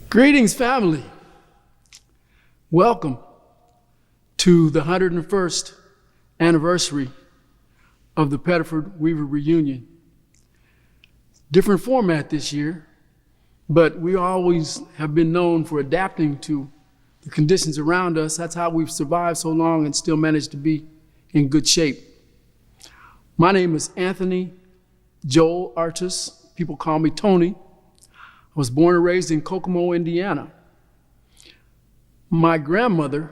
Greetings, family. Welcome to the 101st anniversary of the Pettiford Weaver Reunion. Different format this year, but we always have been known for adapting to the conditions around us. That's how we've survived so long and still managed to be in good shape. My name is Anthony Joel Artis. People call me Tony. I was born and raised in Kokomo, Indiana. My grandmother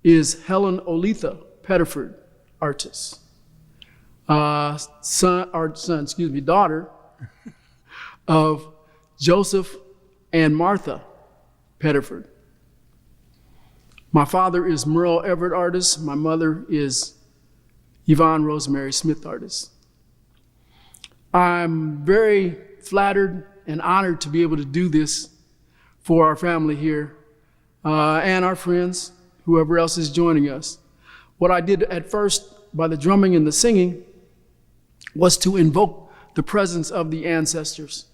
is Helen Olitha Pettiford Artis, daughter of Joseph and Martha Pettiford. My father is Merle Everett Artis. My mother is Yvonne Rosemary Smith Artis. I'm very flattered and honored to be able to do this for our family here and our friends, whoever else is joining us. What I did at first by the drumming and the singing was to invoke the presence of the ancestors.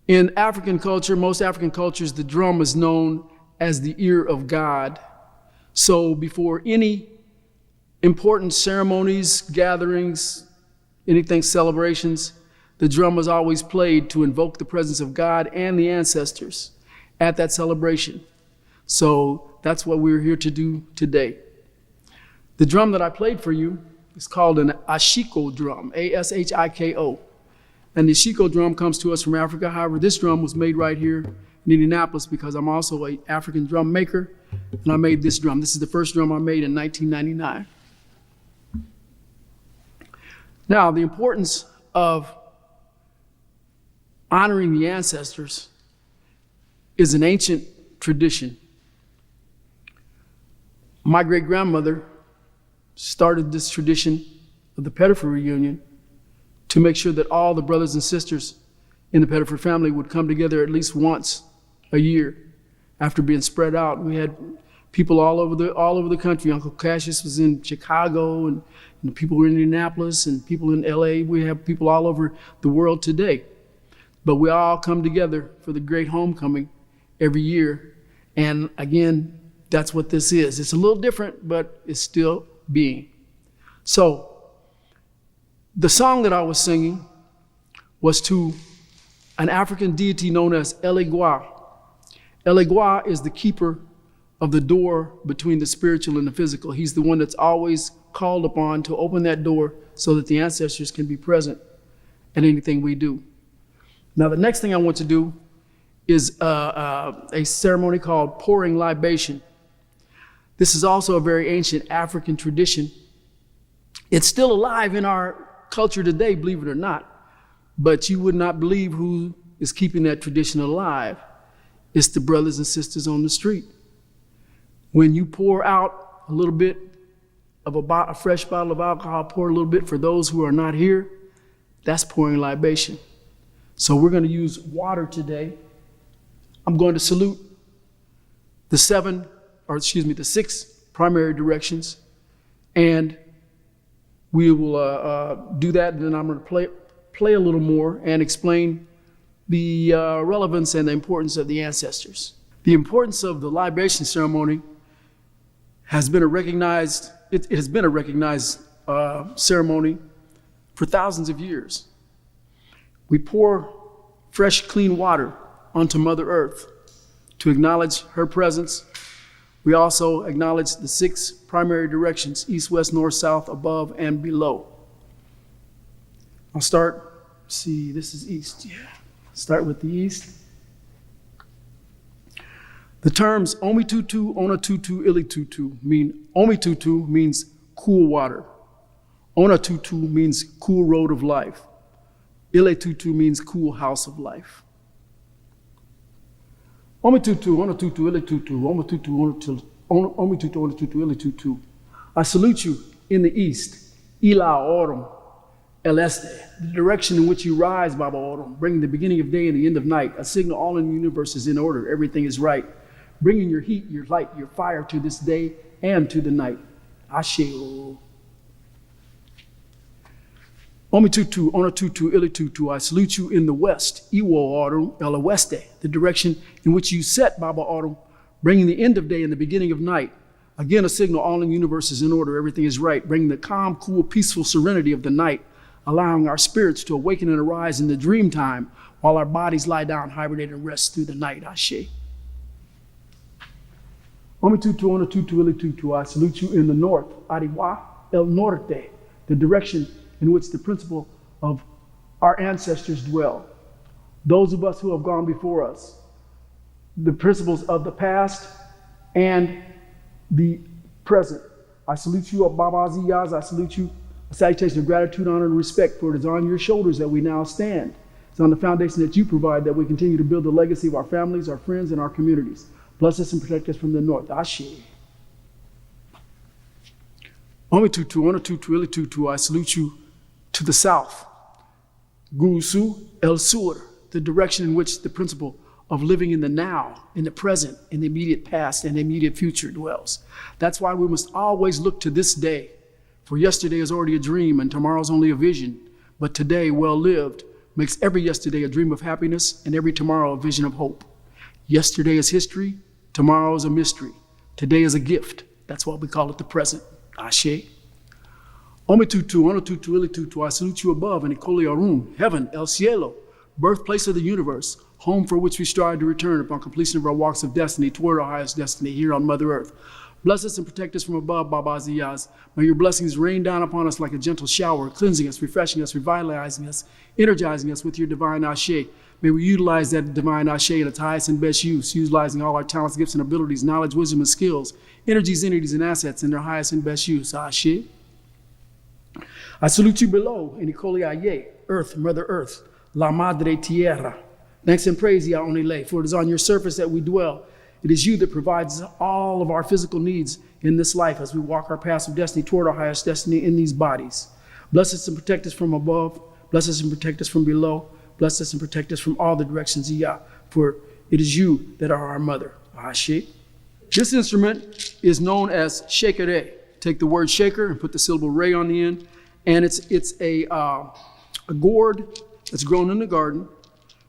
In African culture, most African cultures, the drum is known as the ear of God. So before any important ceremonies, gatherings, anything, celebrations, the drum was always played to invoke the presence of God and the ancestors at that celebration. So that's what we're here to do today. The drum that I played for you is called an Ashiko drum, A-S-H-I-K-O. And the Ashiko drum comes to us from Africa. However, this drum was made right here in Indianapolis because I'm also an African drum maker, and I made this drum. This is the first drum I made in 1999. Now, the importance of honoring the ancestors is an ancient tradition. My great-grandmother started this tradition of the Pettiford reunion to make sure that all the brothers and sisters in the Pettiford family would come together at least once a year after being spread out. We had people all over the country. Uncle Cassius was in Chicago, and people were in Indianapolis, and people in LA. We have people all over the world today. But we all come together for the great homecoming every year. And again, that's what this is. It's a little different, but it's still being. So the song that I was singing was to an African deity known as Elegua. Elegua is the keeper of the door between the spiritual and the physical. He's the one that's always called upon to open that door so that the ancestors can be present at anything we do. Now, the next thing I want to do is a ceremony called pouring libation. This is also a very ancient African tradition. It's still alive in our culture today, believe it or not, but you would not believe who is keeping that tradition alive. It's the brothers and sisters on the street. When you pour out a little bit of a fresh bottle of alcohol, pour a little bit for those who are not here, that's pouring libation. So we're going to use water today. I'm going to salute the six primary directions, and we will do that, and then I'm going to play a little more and explain the relevance and the importance of the ancestors. The importance of the libation ceremony has been a recognized ceremony for thousands of years. We pour fresh, clean water onto Mother Earth to acknowledge her presence We also acknowledge the 6 primary directions: east, west, north, south, above, and below. I'll start, see, this is east, yeah. Start with the east. The terms Omitutu, Onatutu, Ilitutu mean, Omitutu means cool water. Onatutu means cool road of life. Ilitutu means cool house of life. Omitutu, Onatutu, Ilitutu, Omitutu, Onatutu, Ilitutu. I salute you in the east, Ila Aurum, El Este, the direction in which you rise, Baba Aurum, bringing the beginning of day and the end of night, a signal all in the universe is in order, everything is right, bringing your heat, your light, your fire to this day and to the night. Ashe. Omitutu, Onatutu, Ilitutu, I salute you in the west, Iwo Aurum, El Oeste, the direction in which you set, Baba Aurum, bringing the end of day and the beginning of night. Again, a signal all in the universe is in order, everything is right, bringing the calm, cool, peaceful serenity of the night, allowing our spirits to awaken and arise in the dream time while our bodies lie down, hibernate, and rest through the night. Ashe. Omitutu, Onatutu, Ilitutu, I salute you in the north, Ariwa, El Norte, the direction in which the principle of our ancestors dwell. Those of us who have gone before us, the principles of the past and the present. I salute you, Baba Ziyaz, I salute you, a salutation of gratitude, honor, and respect, for it is on your shoulders that we now stand. It's on the foundation that you provide that we continue to build the legacy of our families, our friends, and our communities. Bless us and protect us from the north. Ashe. Omitutu, Onatutu, Ilitutu, I salute you to the south. Gurusu, El Sur, the direction in which the principle of living in the now, in the present, in the immediate past, and the immediate future dwells. That's why we must always look to this day. For yesterday is already a dream and tomorrow's only a vision. But today, well lived, makes every yesterday a dream of happiness and every tomorrow a vision of hope. Yesterday is history, tomorrow is a mystery. Today is a gift. That's why we call it the present. Ashe. Omitutu, Onatutu, Ilitutu, I salute you above in Ikoli Aurum, heaven, El Cielo, birthplace of the universe, home for which we strive to return upon completion of our walks of destiny toward our highest destiny here on Mother Earth. Bless us and protect us from above, Baba Ziyaz. May your blessings rain down upon us like a gentle shower, cleansing us, refreshing us, revitalizing us, energizing us with your divine Ashe. May we utilize that divine Ashe in its highest and best use, utilizing all our talents, gifts, and abilities, knowledge, wisdom, and skills, energies, entities, and assets in their highest and best use. Ashe. I salute you below in Ikoli Aye, Earth, Mother Earth, La Madre Tierra. Thanks and praise, Ya Onile, for it is on your surface that we dwell. It is you that provides all of our physical needs in this life as we walk our paths of destiny toward our highest destiny in these bodies. Bless us and protect us from above. Bless us and protect us from below. Bless us and protect us from all the directions, Ya, for it is you that are our mother. Ashe. This instrument is known as shekere. Take the word shaker and put the syllable re on the end. And it's a gourd that's grown in the garden.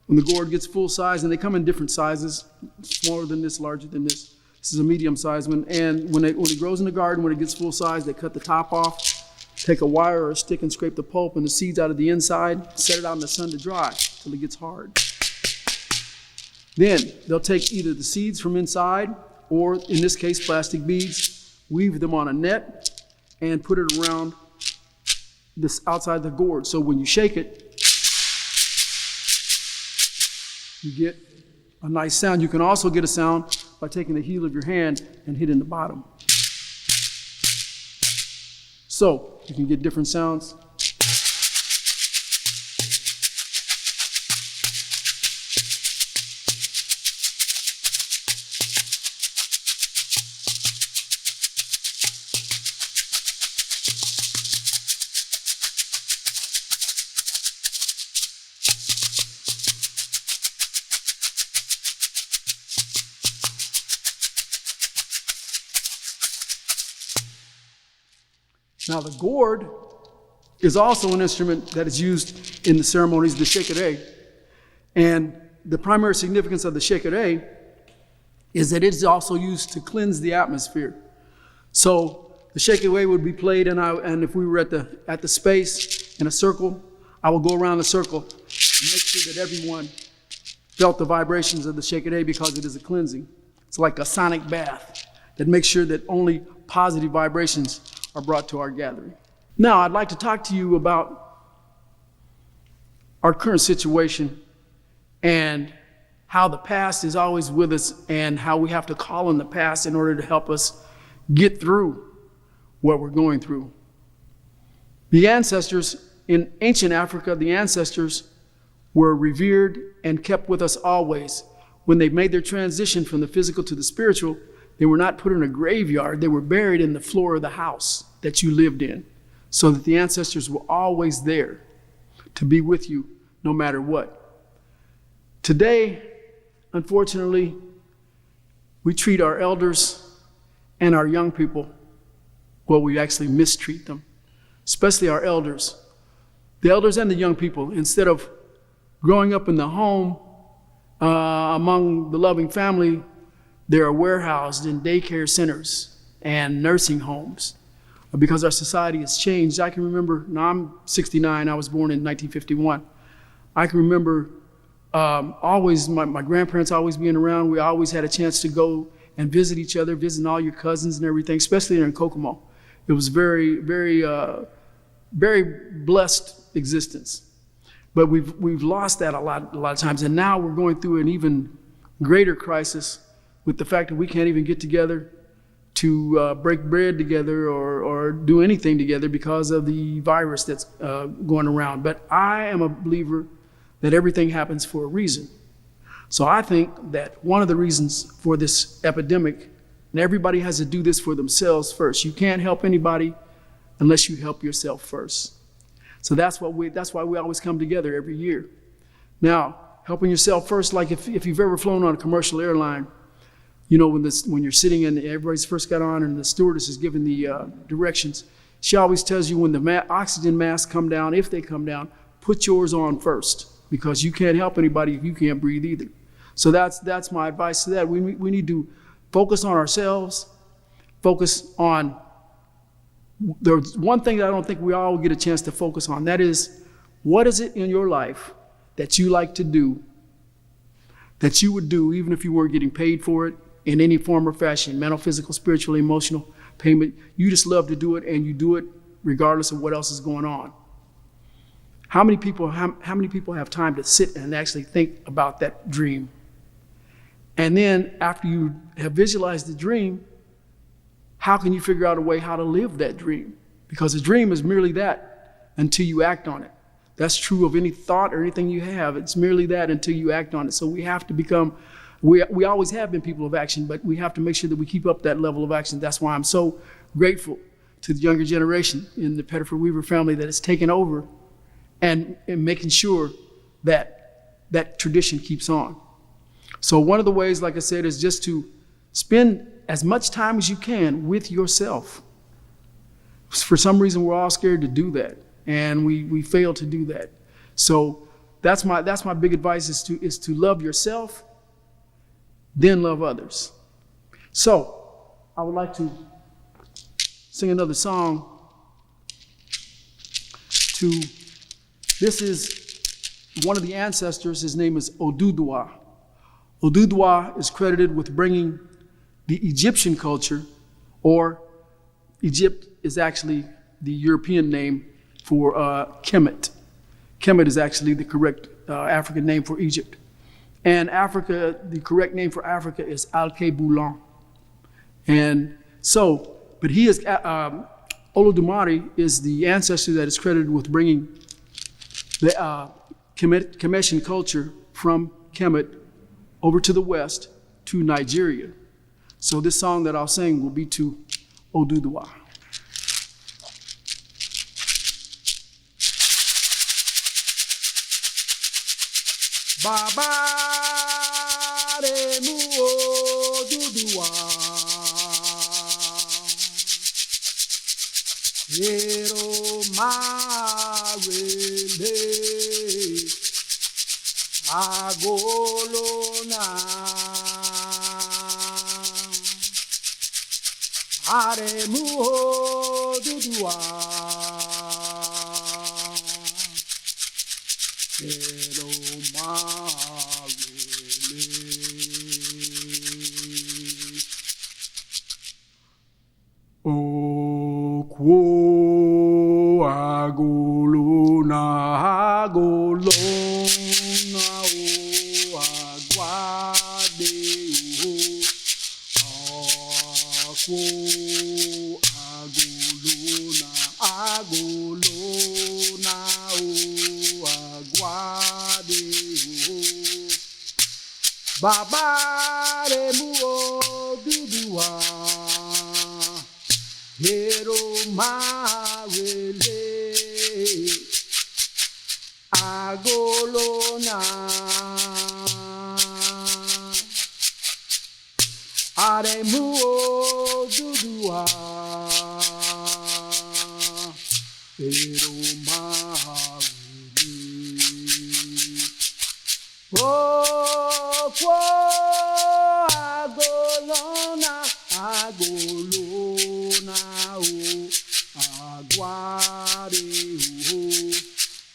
When the gourd gets full size, and they come in different sizes, smaller than this, larger than this. This is a medium sized one. And when it grows in the garden, when it gets full size, they cut the top off, take a wire or a stick and scrape the pulp and the seeds out of the inside, set it out in the sun to dry till it gets hard. Then they'll take either the seeds from inside, or in this case, plastic beads, weave them on a net and put it around this outside the gourd. So when you shake it, you get a nice sound. You can also get a sound by taking the heel of your hand and hitting the bottom. So you can get different sounds. Now the gourd is also an instrument that is used in the ceremonies of the shekere. And the primary significance of the shekere is that it is also used to cleanse the atmosphere. So the shekere would be played, and if we were at the space in a circle, I will go around the circle and make sure that everyone felt the vibrations of the shekere because it is a cleansing. It's like a sonic bath. that makes sure that only positive vibrations are brought to our gathering. Now, I'd like to talk to you about our current situation and how the past is always with us and how we have to call on the past in order to help us get through what we're going through. The ancestors in ancient Africa, the ancestors were revered and kept with us always. When they made their transition from the physical to the spiritual, they were not put in a graveyard. They were buried in the floor of the house that you lived in, so that the ancestors were always there to be with you no matter what. Today, unfortunately, we treat our elders and our young people, well, we actually mistreat them, especially our elders. The elders and the young people, instead of growing up in the home among the loving family, they are warehoused in daycare centers and nursing homes because our society has changed. I can remember, now I'm 69, I was born in 1951. I can remember always, my grandparents always being around. We always had a chance to go and visit each other, visiting all your cousins and everything, especially in Kokomo. It was very, very, very blessed existence. But we've lost that a lot of times, and now we're going through an even greater crisis with the fact that we can't even get together to break bread together or do anything together because of the virus that's going around. But I am a believer that everything happens for a reason. So I think that one of the reasons for this epidemic, and everybody has to do this for themselves first. You can't help anybody unless you help yourself first. So that's why we always come together every year. Now, helping yourself first, like if you've ever flown on a commercial airline, you know, when you're sitting and everybody's first got on and the stewardess is giving the directions, she always tells you when the oxygen masks come down, if they come down, put yours on first, because you can't help anybody if you can't breathe either. So that's my advice to that. We need to focus on ourselves, focus on, there's one thing that I don't think we all get a chance to focus on. That is, what is it in your life that you like to do, that you would do even if you weren't getting paid for it in any form or fashion, mental, physical, spiritual, emotional payment. You just love to do it, and you do it regardless of what else is going on. How many people have time to sit and actually think about that dream? And then after you have visualized the dream, how can you figure out a way how to live that dream? Because a dream is merely that until you act on it. That's true of any thought or anything you have. It's merely that until you act on it. So we have to become, we always have been people of action, but we have to make sure that we keep up that level of action. That's why I'm so grateful to the younger generation in the Pettiford Weaver family that has taken over and making sure that that tradition keeps on. So one of the ways, like I said, is just to spend as much time as you can with yourself. For some reason, we're all scared to do that, and we fail to do that. So that's my big advice, is to love yourself, then love others. So I would like to sing another song. This is one of the ancestors. His name is Oduduwa. Oduduwa is credited with bringing the Egyptian culture, or Egypt is actually the European name for Kemet. Kemet is actually the correct African name for Egypt. And Africa, the correct name for Africa is Alkebulan. And so, but he is, Olodumare is the ancestor that is credited with bringing the Kemetian culture from Kemet over to the west to Nigeria. So this song that I'll sing will be to Oduduwa. Baba re mu Oduduwa, ero marele agolona. Are mu Oduduwa, ero marele. Baba de muo dudua, hero marele, agolona, are muo dudua, hero marele. Oh, agolona, agolona, oh, aguare,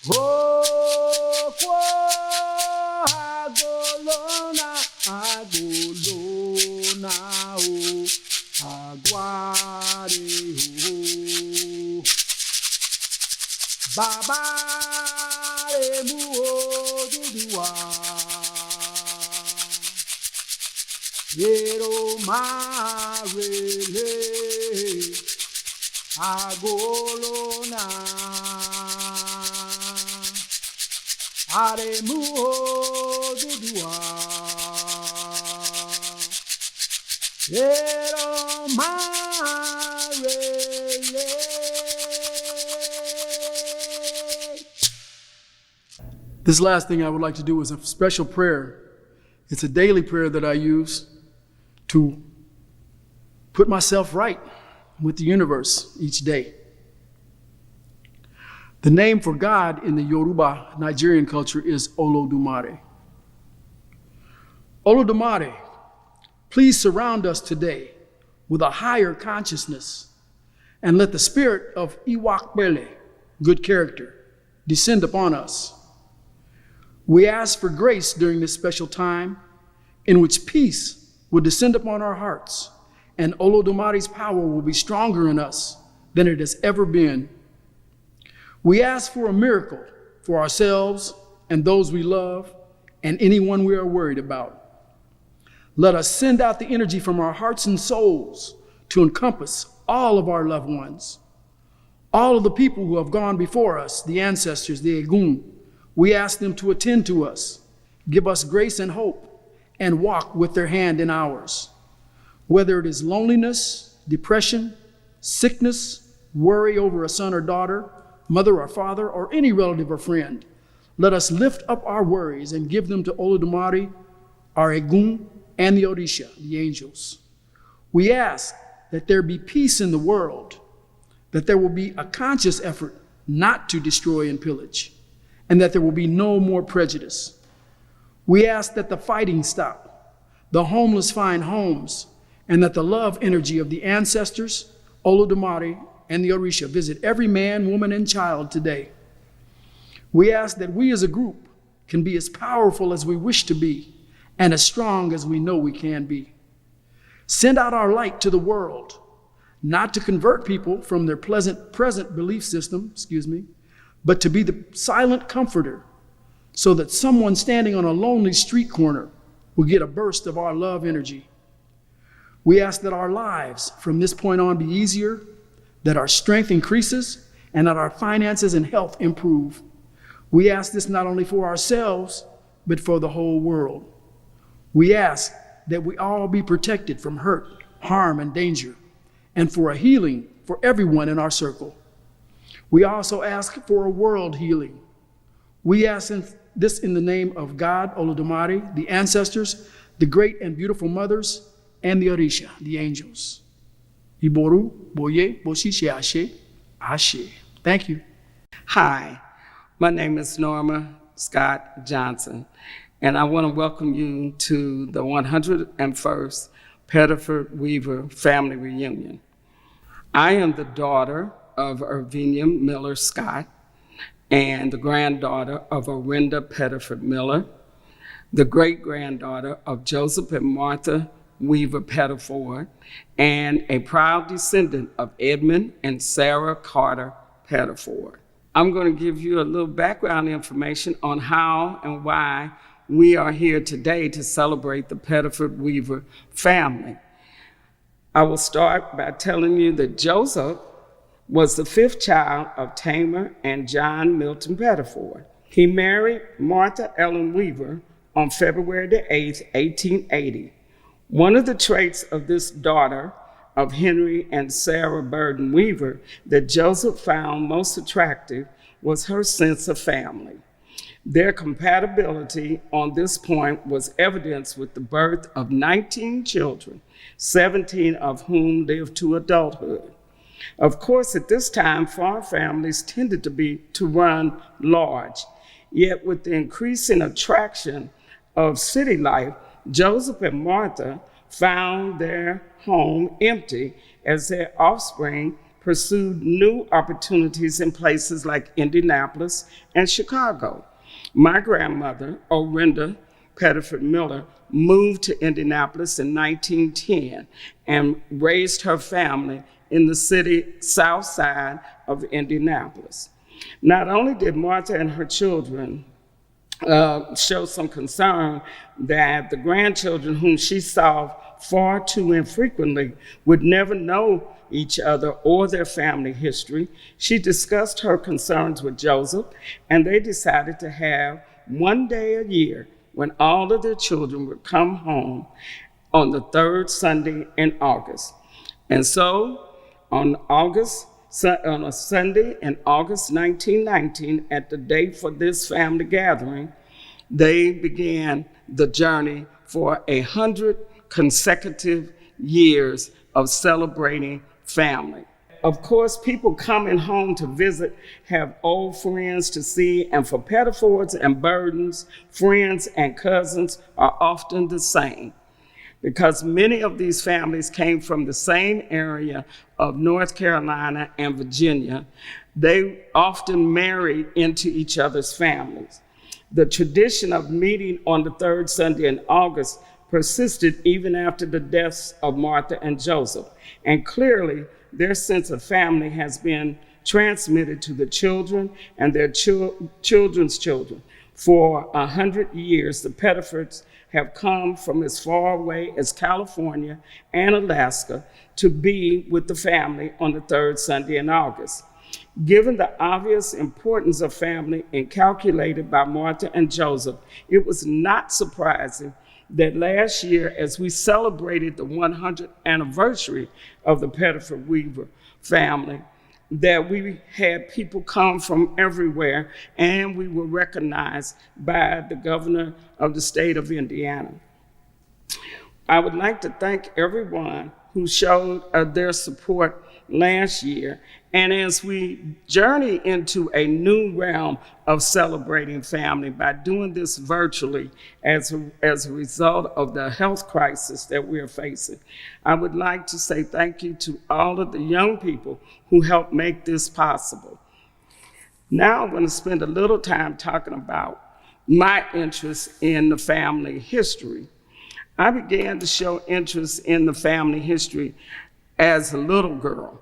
oh, agolona, agolona, oh, aguare, oh, Baba, emuo dudua. Yero marele agolona aremu dudua Yero marele. This last thing I would like to do is a special prayer. It's a daily prayer that I use to put myself right with the universe each day. The name for God in the Yoruba Nigerian culture is Olodumare. Olodumare, please surround us today with a higher consciousness and let the spirit of Iwakbele, good character, descend upon us. We ask for grace during this special time in which peace will descend upon our hearts, and Olodumare's power will be stronger in us than it has ever been. We ask for a miracle for ourselves and those we love and anyone we are worried about. Let us send out the energy from our hearts and souls to encompass all of our loved ones. All of the people who have gone before us, the ancestors, the Egun, we ask them to attend to us, give us grace and hope, and walk with their hand in ours. Whether it is loneliness, depression, sickness, worry over a son or daughter, mother or father, or any relative or friend, let us lift up our worries and give them to Olodumare, our Egun, and the Orisha, the angels. We ask that there be peace in the world, that there will be a conscious effort not to destroy and pillage, and that there will be no more prejudice. We ask that the fighting stop, the homeless find homes, and that the love energy of the ancestors, Olodumare, and the Orisha visit every man, woman, and child today. We ask that we as a group can be as powerful as we wish to be and as strong as we know we can be. Send out our light to the world, not to convert people from their present belief system, but to be the silent comforter so that someone standing on a lonely street corner will get a burst of our love energy. We ask that our lives from this point on be easier, that our strength increases, and that our finances and health improve. We ask this not only for ourselves, but for the whole world. We ask that we all be protected from hurt, harm, and danger, and for a healing for everyone in our circle. We also ask for a world healing. We ask this in the name of God, Olodumare, the ancestors, the great and beautiful mothers, and the Orisha, the angels. Iboru, Boye, Boshishe, Ashe, Ashe. Thank you. Hi, my name is Norma Scott Johnson, and I want to welcome you to the 101st Pettiford Weaver Family Reunion. I am the daughter of Ervinia Miller Scott and the granddaughter of Orinda Pettiford Miller, the great-granddaughter of Joseph and Martha Weaver Pettiford, and a proud descendant of Edmund and Sarah Carter Pettiford. I'm going to give you a little background information on how and why we are here today to celebrate the Pettiford Weaver family. I will start by telling you that Joseph was the fifth child of Tamar and John Milton Pettiford. He married Martha Ellen Weaver on February the 8th, 1880. One of the traits of this daughter of Henry and Sarah Burden Weaver that Joseph found most attractive was her sense of family. Their compatibility on this point was evidenced with the birth of 19 children, 17 of whom lived to adulthood. Of course, at this time, farm families tended to run large. Yet with the increasing attraction of city life, Joseph and Martha found their home empty as their offspring pursued new opportunities in places like Indianapolis and Chicago. My grandmother, Orinda Pettiford Miller, moved to Indianapolis in 1910 and raised her family in the city south side of Indianapolis. Not only did Martha and her children show some concern that the grandchildren whom she saw far too infrequently would never know each other or their family history, she discussed her concerns with Joseph, and they decided to have one day a year when all of their children would come home on the third Sunday in August. And so on a Sunday in August 1919, at the date for this family gathering, they began the journey for 100 consecutive years of celebrating family. Of course, people coming home to visit have old friends to see, and for Pettifords and Burdens, friends and cousins are often the same, because many of these families came from the same area of North Carolina and Virginia. They often married into each other's families. The tradition of meeting on the third Sunday in August persisted even after the deaths of Martha and Joseph, and clearly their sense of family has been transmitted to the children and their children's children. For 100 years, the Pettifords have come from as far away as California and Alaska to be with the family on the third Sunday in August. Given the obvious importance of family inculcated by Martha and Joseph, it was not surprising that last year, as we celebrated the 100th anniversary of the Pettiford Weaver family, that we had people come from everywhere, and we were recognized by the governor of the state of Indiana. I would like to thank everyone who showed their support last year. And as we journey into a new realm of celebrating family by doing this virtually as a result of the health crisis that we're facing, I would like to say thank you to all of the young people who helped make this possible. Now I'm going to spend a little time talking about my interest in the family history. I began to show interest in the family history as a little girl.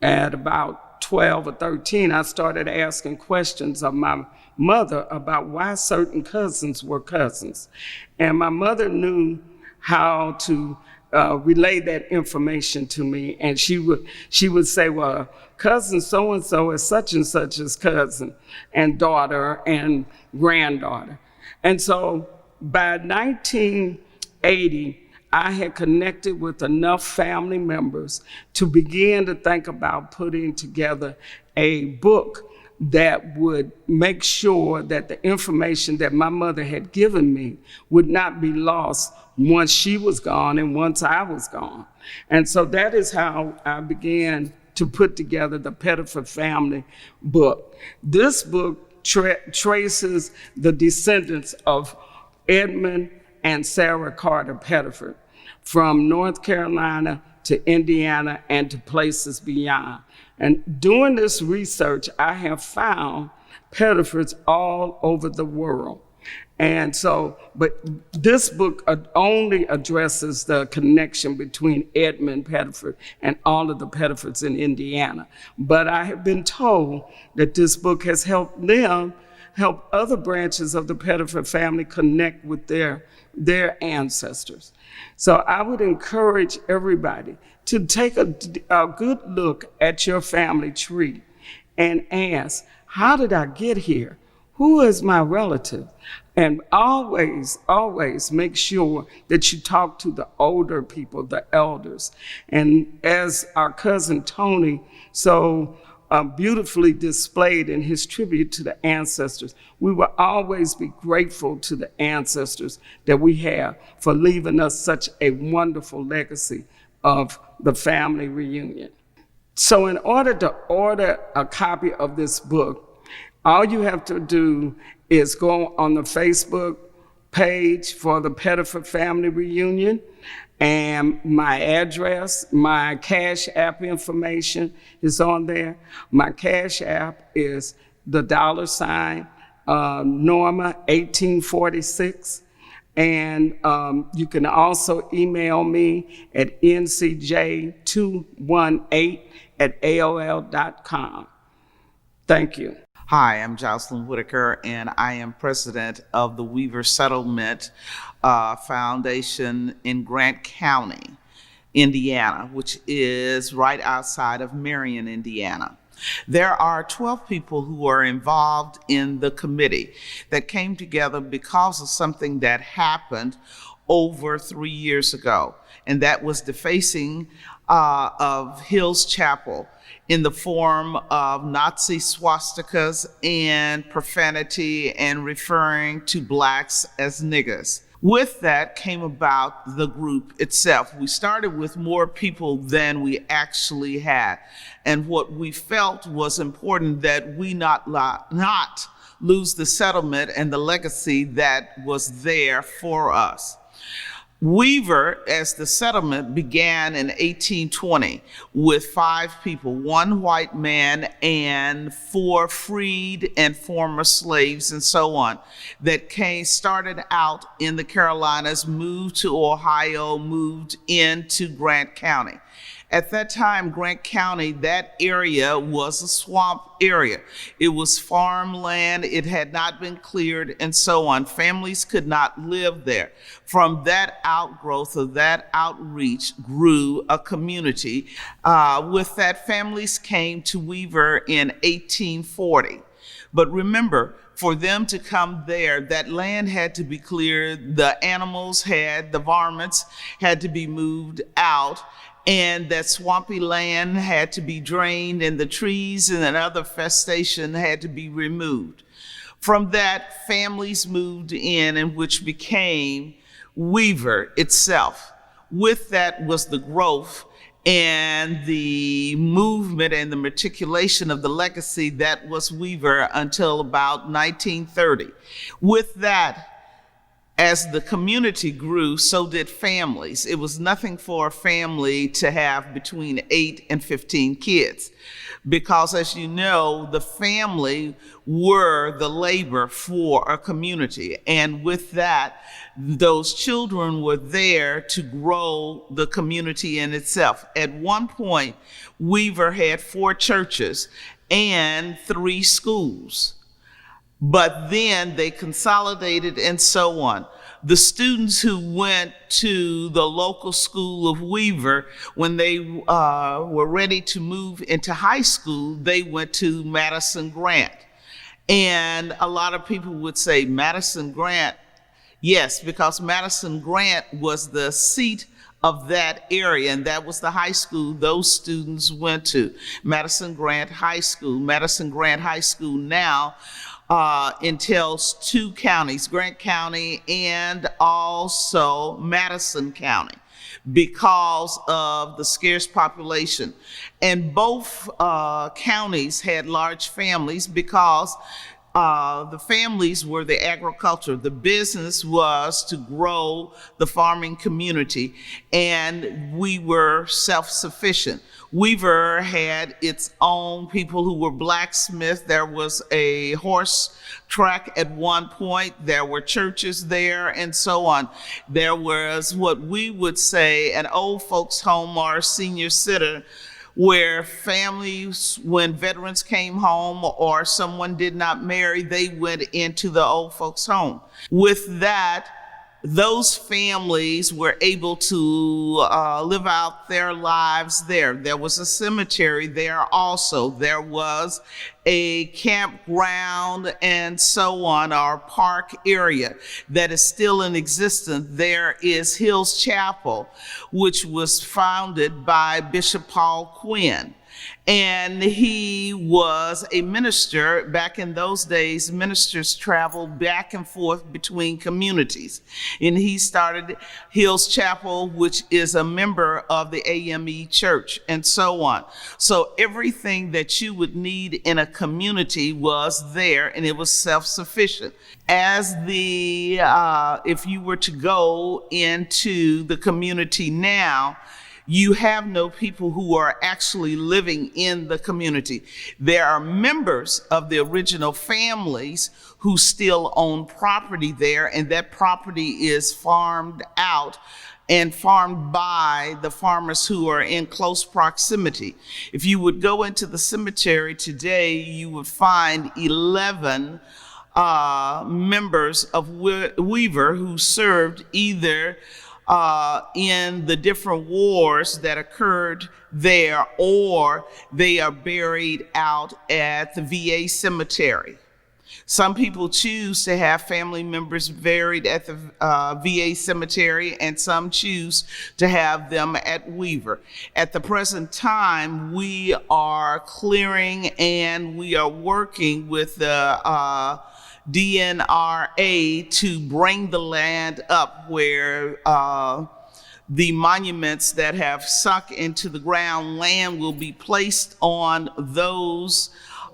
At about 12 or 13, I started asking questions of my mother about why certain cousins were cousins. And my mother knew how to relay that information to me. And she would say, well, cousin so-and-so is such and such's cousin and daughter and granddaughter. And so by 1980, I had connected with enough family members to begin to think about putting together a book that would make sure that the information that my mother had given me would not be lost once she was gone and once I was gone. And so that is how I began to put together the Pettiford Family book. This book traces the descendants of Edmund and Sarah Carter Pettiford from North Carolina to Indiana and to places beyond. And doing this research, I have found Pettifords all over the world. And so, but this book only addresses the connection between Edmund Pettiford and all of the Pettifords in Indiana. But I have been told that this book has helped other branches of the Pettiford family connect with their ancestors. So I would encourage everybody to take a good look at your family tree and ask, how did I get here? Who is my relative? And always, always make sure that you talk to the older people, the elders. And as our cousin Tony so beautifully displayed in his tribute to the ancestors, we will always be grateful to the ancestors that we have for leaving us such a wonderful legacy of the family reunion. So in order to order a copy of this book, all you have to do is go on the Facebook page for the Pettiford Family Reunion, and my address, my Cash App information is on there. My Cash App is the $, Norma 1846. And you can also email me at ncj218@aol.com. Thank you. Hi, I'm Jocelyn Whitaker, and I am president of the Weaver Settlement Foundation in Grant County, Indiana, which is right outside of Marion, Indiana. There are 12 people who are involved in the committee that came together because of something that happened over 3 years ago, and that was defacing of Hills Chapel in the form of Nazi swastikas and profanity and referring to blacks as niggers. With that came about the group itself. We started with more people than we actually had. And what we felt was important that we not lose the settlement and the legacy that was there for us. Weaver, as the settlement, began in 1820 with 5 people, 1 white man and 4 freed and former slaves and so on, that started out in the Carolinas, moved to Ohio, moved into Grant County. At that time, Grant County, that area was a swamp area. It was farmland, it had not been cleared, and so on. Families could not live there. From that outgrowth of that outreach grew a community. With that, families came to Weaver in 1840. But remember, for them to come there, that land had to be cleared, the varmints had to be moved out, and that swampy land had to be drained, and the trees and another vegetation had to be removed. From that, families moved in, and which became Weaver itself. With that was the growth and the movement and the matriculation of the legacy that was Weaver until about 1930. With that, as the community grew, so did families. It was nothing for a family to have between 8 and 15 kids, because as you know, the family were the labor for a community. And with that, those children were there to grow the community in itself. At one point, Weaver had 4 churches and 3 schools. But then they consolidated and so on. The students who went to the local school of Weaver, when they were ready to move into high school, they went to Madison Grant. And a lot of people would say, Madison Grant? Yes, because Madison Grant was the seat of that area, and that was the high school those students went to, Madison Grant High School. Madison Grant High School now entails 2 counties, Grant County and also Madison County, because of the scarce population. And both counties had large families because the families were the agriculture. The business was to grow the farming community, and we were self-sufficient. Weaver had its own people who were blacksmiths. There was a horse track at one point. There were churches there and so on. There was what we would say an old folks home or senior center, where families, when veterans came home or someone did not marry, they went into the old folks home. With that, those families were able to live out their lives there. There was a cemetery there also. There was a campground and so on, our park area that is still in existence. There is Hills Chapel, which was founded by Bishop Paul Quinn. And he was a minister. Back in those days, ministers traveled back and forth between communities. And he started Hills Chapel, which is a member of the AME Church, and so on. So everything that you would need in a community was there, and it was self-sufficient. As if you were to go into the community now, you have no people who are actually living in the community. There are members of the original families who still own property there, and that property is farmed out and farmed by the farmers who are in close proximity. If you would go into the cemetery today, you would find 11 members of Weaver who served either in the different wars that occurred there, or they are buried out at the VA cemetery. Some people choose to have family members buried at the VA cemetery, and some choose to have them at Weaver. At the present time, we are clearing and we are working with the DNRA to bring the land up where the monuments that have sunk into the ground, land will be placed on those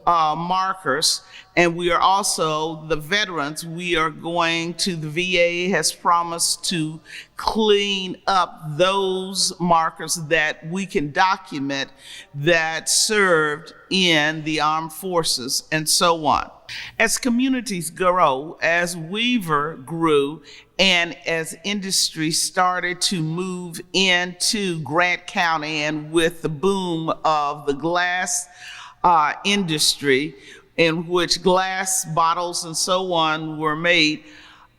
markers. And we are also, the veterans, we are going to, the VA has promised to clean up those markers that we can document that served in the armed forces and so on. As communities grow, as Weaver grew, and as industry started to move into Grant County, and with the boom of the glass industry, in which glass bottles and so on were made,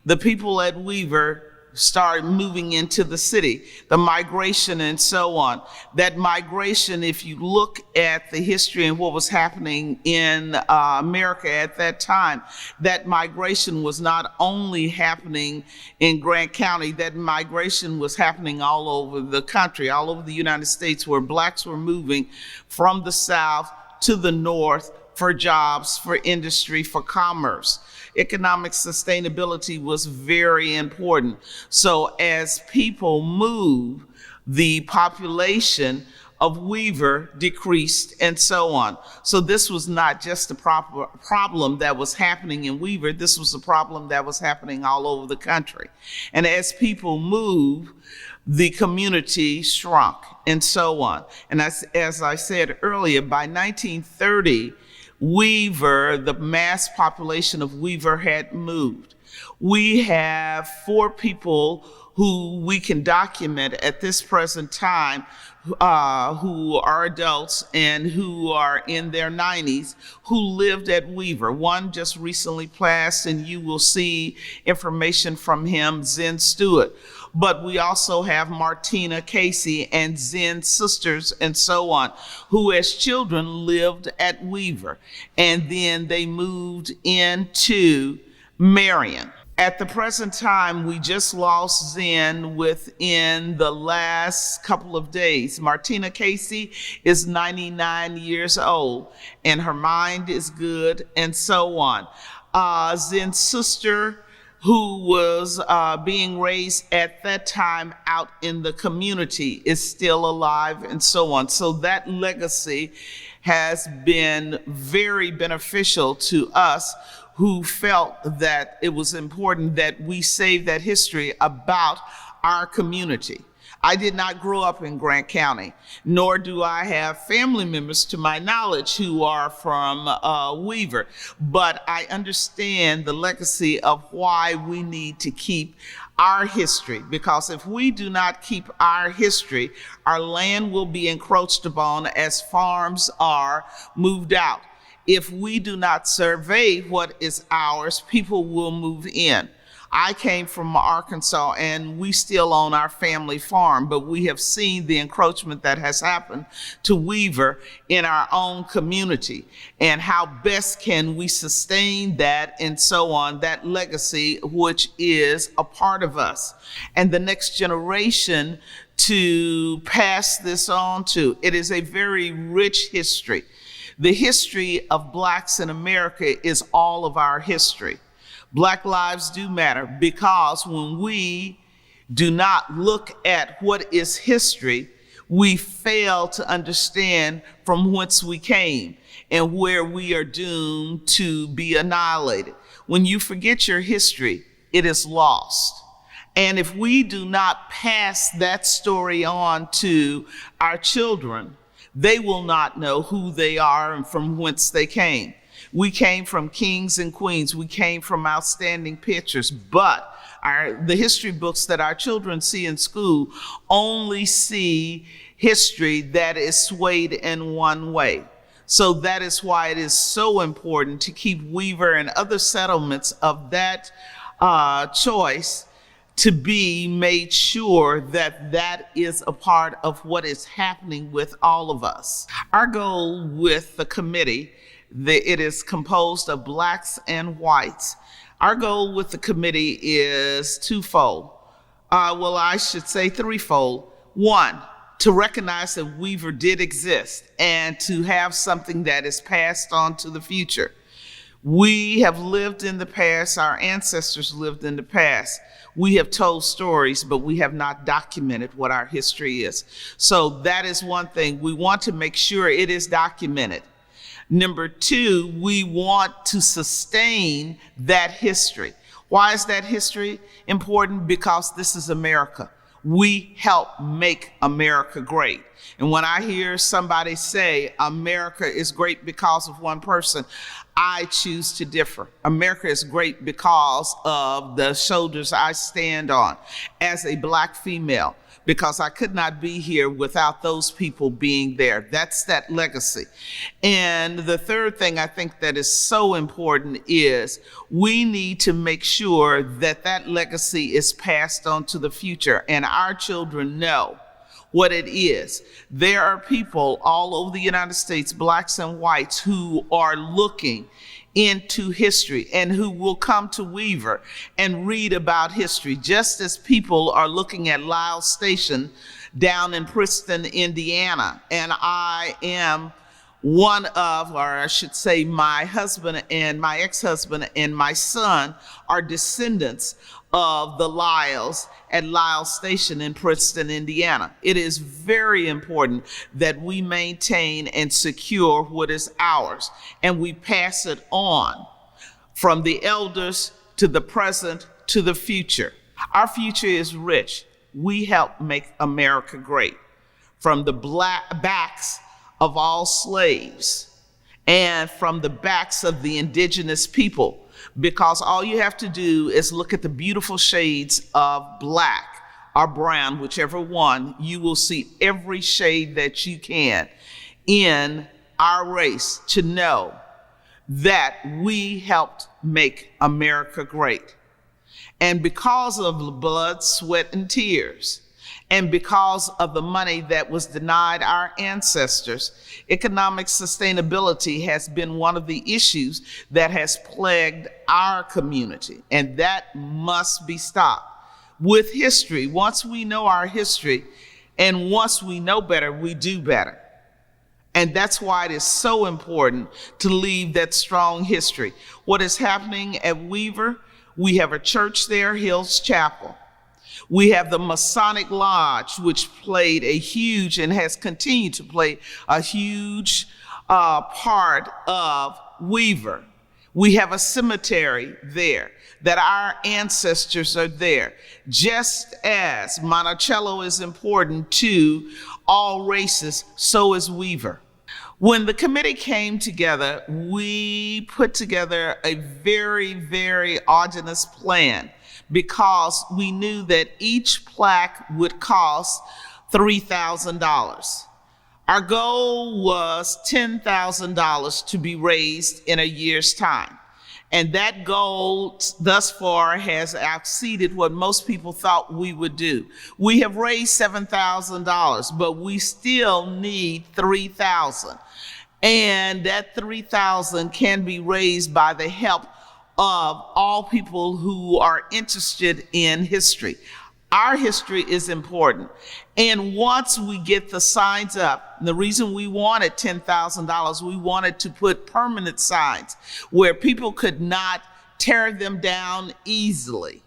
the people at Weaver started moving into the city, the migration and so on. That migration, if you look at the history and what was happening in America at that time, that migration was not only happening in Grant County, that migration was happening all over the country, all over the United States, where blacks were moving from the South to the North for jobs, for industry, for commerce. Economic sustainability was very important. So as people move, the population of Weaver decreased and so on. So this was not just a problem that was happening in Weaver, this was a problem that was happening all over the country. And as people move, the community shrunk and so on. And as I said earlier, by 1930, Weaver, the mass population of Weaver had moved. We have 4 people who we can document at this present time who are adults and who are in their 90s who lived at Weaver. One just recently passed, and you will see information from him, Zen Stewart. But we also have Martina Casey and Zen's sisters and so on, who as children lived at Weaver. And then they moved into Marion. At the present time, we just lost Zen within the last couple of days. Martina Casey is 99 years old, and her mind is good, and so on. Zen's sister, who was being raised at that time out in the community, is still alive, and so on. So that legacy has been very beneficial to us, who felt that it was important that we save that history about our community. I did not grow up in Grant County, nor do I have family members to my knowledge who are from Weaver, but I understand the legacy of why we need to keep our history, because if we do not keep our history, our land will be encroached upon as farms are moved out. If we do not survey what is ours, people will move in. I came from Arkansas, and we still own our family farm, but we have seen the encroachment that has happened to Weaver in our own community, and how best can we sustain that and so on, that legacy which is a part of us, and the next generation to pass this on to. It is a very rich history. The history of Blacks in America is all of our history. Black lives do matter, because when we do not look at what is history, we fail to understand from whence we came and where we are doomed to be annihilated. When you forget your history, it is lost. And if we do not pass that story on to our children, they will not know who they are and from whence they came. We came from kings and queens. We came from outstanding pictures, but the history books that our children see in school only see history that is swayed in one way. So that is why it is so important to keep Weaver and other settlements of that choice to be made sure that that is a part of what is happening with all of us. Our goal with the committee, it is composed of Blacks and whites. Our goal with the committee is twofold. I should say threefold. One, to recognize that Weaver did exist and to have something that is passed on to the future. We have lived in the past. Our ancestors lived in the past. We have told stories, but we have not documented what our history is. So that is one thing. We want to make sure it is documented. Number two, we want to sustain that history. Why is that history important? Because this is America. We help make America great. And when I hear somebody say America is great because of one person, I choose to differ. America is great because of the shoulders I stand on as a Black female, because I could not be here without those people being there. That's that legacy. And the third thing I think that is so important is we need to make sure that that legacy is passed on to the future and our children know what it is. There are people all over the United States, Blacks and whites, who are looking into history and who will come to Weaver and read about history, just as people are looking at Lyle Station down in Princeton, Indiana. And I am one of, or I should say my husband and my ex-husband and my son are descendants of the Lyles at Lyle Station in Princeton, Indiana. It is very important that we maintain and secure what is ours, and we pass it on from the elders to the present to the future. Our future is rich. We help make America great. From the backs of all slaves and from the backs of the indigenous people, because all you have to do is look at the beautiful shades of Black or brown, whichever one, you will see every shade that you can in our race to know that we helped make America great. And because of the blood, sweat, and tears, and because of the money that was denied our ancestors, economic sustainability has been one of the issues that has plagued our community, and that must be stopped. With history, once we know our history, and once we know better, we do better. And that's why it is so important to leave that strong history. What is happening at Weaver, we have a church there, Hills Chapel. We have the Masonic Lodge, which played a huge and has continued to play a huge part of Weaver. We have a cemetery there, that our ancestors are there. Just as Monticello is important to all races, so is Weaver. When the committee came together, we put together a very, very arduous plan, because we knew that each plaque would cost $3,000. Our goal was $10,000 to be raised in a year's time. And that goal thus far has exceeded what most people thought we would do. We have raised $7,000, but we still need $3,000. And that $3,000 can be raised by the help of all people who are interested in history. Our history is important. And once we get the signs up, the reason we wanted $10,000, we wanted to put permanent signs where people could not tear them down easily.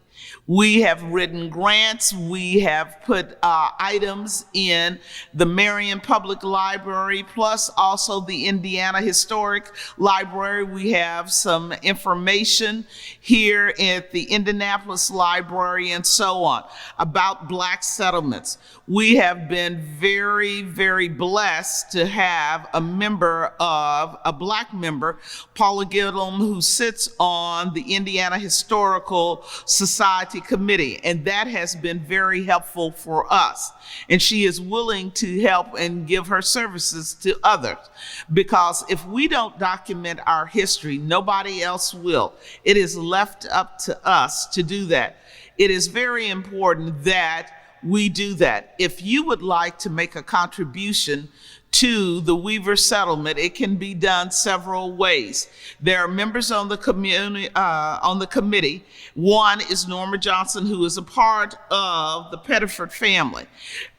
We have written grants. We have put items in the Marion Public Library, plus also the Indiana Historic Library. We have some information here at the Indianapolis Library and so on about Black settlements. We have been very, very blessed to have a Black member, Paula Gillum, who sits on the Indiana Historical Society Committee, and that has been very helpful for us. And she is willing to help and give her services to others, because if we don't document our history, nobody else will. It is left up to us to do that. It is very important that we do that. If you would like to make a contribution to the Weaver settlement, it can be done several ways. There are members on the committee. One is Norma Johnson, who is a part of the Pettiford family.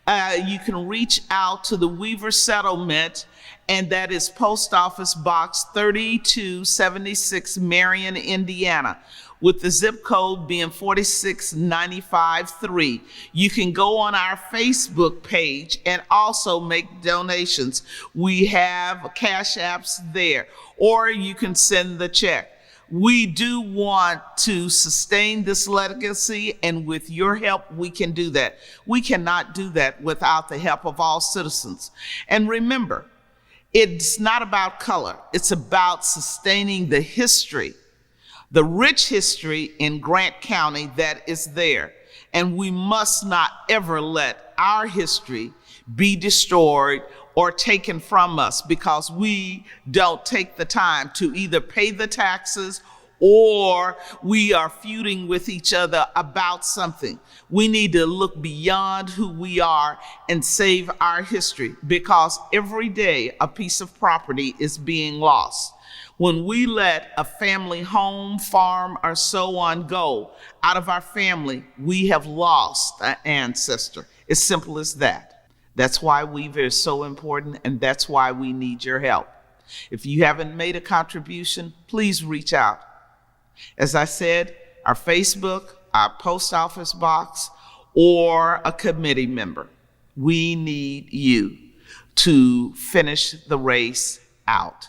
You can reach out to the Weaver settlement, and that is Post Office Box 3276, Marion, Indiana, with the zip code being 46953. You can go on our Facebook page and also make donations. We have cash apps there, or you can send the check. We do want to sustain this legacy, and with your help, we can do that. We cannot do that without the help of all citizens. And remember, it's not about color. It's about sustaining the history, the rich history in Grant County that is there. And we must not ever let our history be destroyed or taken from us because we don't take the time to either pay the taxes or we are feuding with each other about something. We need to look beyond who we are and save our history, because every day a piece of property is being lost. When we let a family home, farm, or so on go out of our family, we have lost an ancestor. As simple as that. That's why Weaver is so important, and that's why we need your help. If you haven't made a contribution, please reach out. As I said, our Facebook, our post office box, or a committee member. We need you to finish the race out.